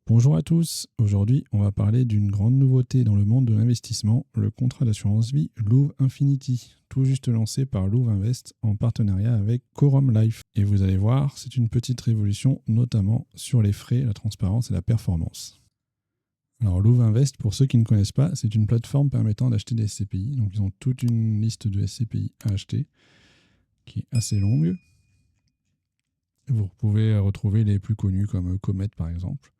Bonjour à tous, aujourd'hui on va parler d'une grande nouveauté dans le monde de l'investissement, le contrat d'assurance vie Louvre Infinity, tout juste lancé par Louvre Invest en partenariat avec Quorum Life. Et vous allez voir, c'est une petite révolution, notamment sur les frais, la transparence et la performance. Alors Louvre Invest, pour ceux qui ne connaissent pas, c'est une plateforme permettant d'acheter des SCPI, donc ils ont toute une liste de SCPI à acheter, qui est assez longue. Vous pouvez retrouver les plus connus comme Comet par exemple.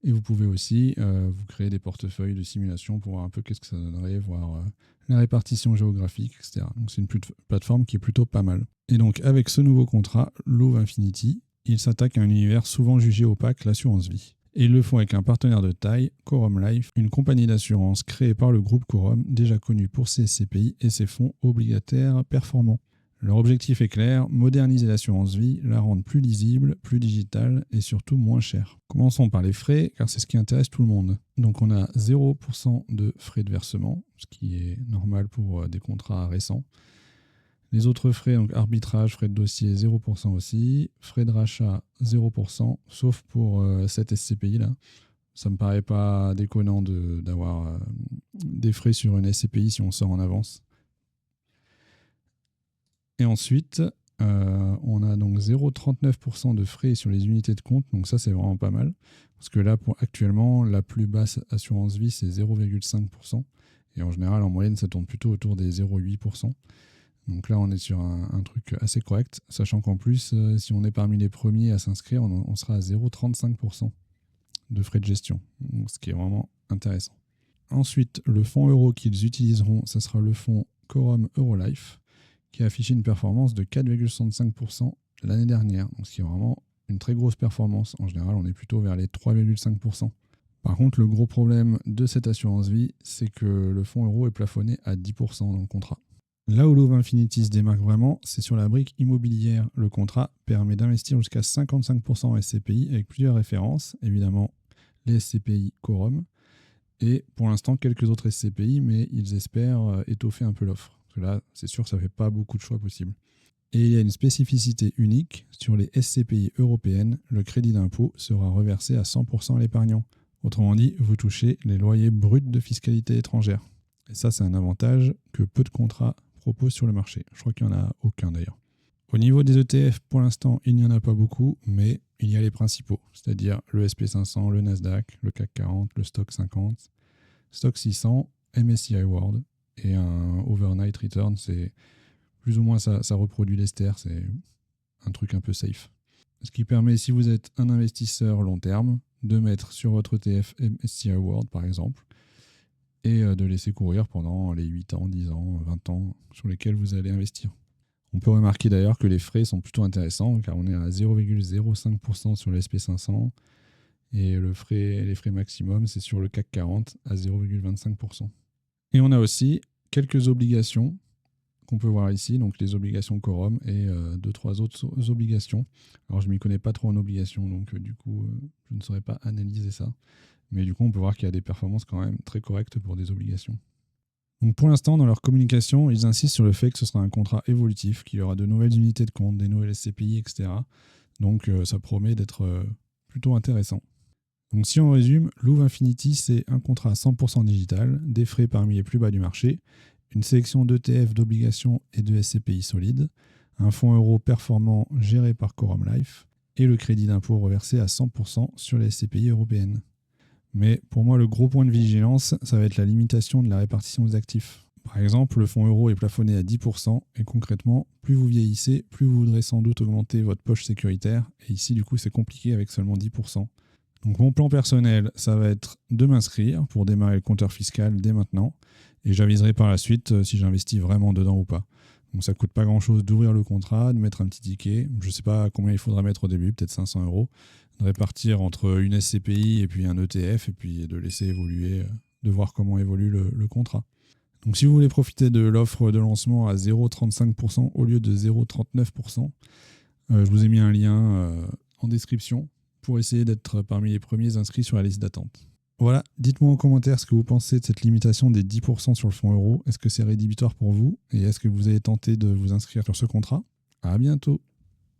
Et vous pouvez aussi vous créer des portefeuilles de simulation pour voir un peu qu'est-ce que ça donnerait, voir la répartition géographique, etc. Donc c'est une plateforme qui est plutôt pas mal. Et donc avec ce nouveau contrat, Louvre Infinity, il s'attaque à un univers souvent jugé opaque, l'assurance vie. Et ils le font avec un partenaire de taille, Quorum Life, une compagnie d'assurance créée par le groupe Quorum, déjà connu pour ses SCPI et ses fonds obligataires performants. Leur objectif est clair, moderniser l'assurance vie, la rendre plus lisible, plus digitale et surtout moins chère. Commençons par les frais, car c'est ce qui intéresse tout le monde. Donc on a 0% de frais de versement, ce qui est normal pour des contrats récents. Les autres frais, donc arbitrage, frais de dossier, 0% aussi. Frais de rachat, 0%, sauf pour cette SCPI là. Ça me paraît pas déconnant d'avoir des frais sur une SCPI si on sort en avance. Et ensuite, on a donc 0,39% de frais sur les unités de compte. Donc ça, c'est vraiment pas mal. Parce que là, actuellement, la plus basse assurance vie, c'est 0,5%. Et en général, en moyenne, ça tourne plutôt autour des 0,8%. Donc là, on est sur un truc assez correct. Sachant qu'en plus, si on est parmi les premiers à s'inscrire, on sera à 0,35% de frais de gestion. Donc, ce qui est vraiment intéressant. Ensuite, le fonds euro qu'ils utiliseront, ça sera le fonds Quorum Eurolife, qui a affiché une performance de 4,65% l'année dernière. Donc, ce qui est vraiment une très grosse performance. En général, on est plutôt vers les 3,5%. Par contre, le gros problème de cette assurance vie, c'est que le fonds euro est plafonné à 10% dans le contrat. Là où Louvre Infinity se démarque vraiment, c'est sur la brique immobilière. Le contrat permet d'investir jusqu'à 55% en SCPI avec plusieurs références. Évidemment, les SCPI Quorum et pour l'instant quelques autres SCPI, mais ils espèrent étoffer un peu l'offre. Parce que là, c'est sûr que ça ne fait pas beaucoup de choix possibles. Et il y a une spécificité unique, sur les SCPI européennes, le crédit d'impôt sera reversé à 100% à l'épargnant. Autrement dit, vous touchez les loyers bruts de fiscalité étrangère. Et ça, c'est un avantage que peu de contrats proposent sur le marché. Je crois qu'il n'y en a aucun d'ailleurs. Au niveau des ETF, pour l'instant, il n'y en a pas beaucoup, mais il y a les principaux, c'est-à-dire le SP500, le Nasdaq, le CAC 40, le Stock 50, Stock 600, MSCI World et un Overnight Return, c'est plus ou moins ça reproduit l'ester, c'est un truc un peu safe. Ce qui permet, si vous êtes un investisseur long terme, de mettre sur votre ETF MSCI World par exemple, et de laisser courir pendant les 8 ans, 10 ans, 20 ans sur lesquels vous allez investir. On peut remarquer d'ailleurs que les frais sont plutôt intéressants, car on est à 0,05% sur le SP500, et les frais maximum, c'est sur le CAC 40 à 0,25%. Et on a aussi quelques obligations qu'on peut voir ici, donc les obligations Quorum et 2-3 autres obligations. Alors je ne m'y connais pas trop en obligations, donc du coup je ne saurais pas analyser ça. Mais du coup on peut voir qu'il y a des performances quand même très correctes pour des obligations. Donc pour l'instant, dans leur communication, ils insistent sur le fait que ce sera un contrat évolutif, qu'il y aura de nouvelles unités de compte, des nouvelles SCPI, etc. Donc ça promet d'être plutôt intéressant. Donc si on résume, Louvre Infinity, c'est un contrat 100% digital, des frais parmi les plus bas du marché, une sélection d'ETF, d'obligations et de SCPI solides, un fonds euro performant géré par Quorum Life et le crédit d'impôt reversé à 100% sur les SCPI européennes. Mais pour moi, le gros point de vigilance, ça va être la limitation de la répartition des actifs. Par exemple, le fonds euro est plafonné à 10% et concrètement, plus vous vieillissez, plus vous voudrez sans doute augmenter votre poche sécuritaire. Et ici, du coup, c'est compliqué avec seulement 10%. Donc mon plan personnel, ça va être de m'inscrire pour démarrer le compteur fiscal dès maintenant. Et j'aviserai par la suite si j'investis vraiment dedans ou pas. Donc ça ne coûte pas grand-chose d'ouvrir le contrat, de mettre un petit ticket. Je ne sais pas combien il faudra mettre au début, peut-être 500 €. De répartir entre une SCPI et puis un ETF, et puis de laisser évoluer, de voir comment évolue le contrat. Donc si vous voulez profiter de l'offre de lancement à 0,35% au lieu de 0,39%, je vous ai mis un lien en description pour essayer d'être parmi les premiers inscrits sur la liste d'attente. Voilà, dites-moi en commentaire ce que vous pensez de cette limitation des 10% sur le fonds euro. Est-ce que c'est rédhibitoire pour vous? Et est-ce que vous avez tenté de vous inscrire sur ce contrat? À bientôt!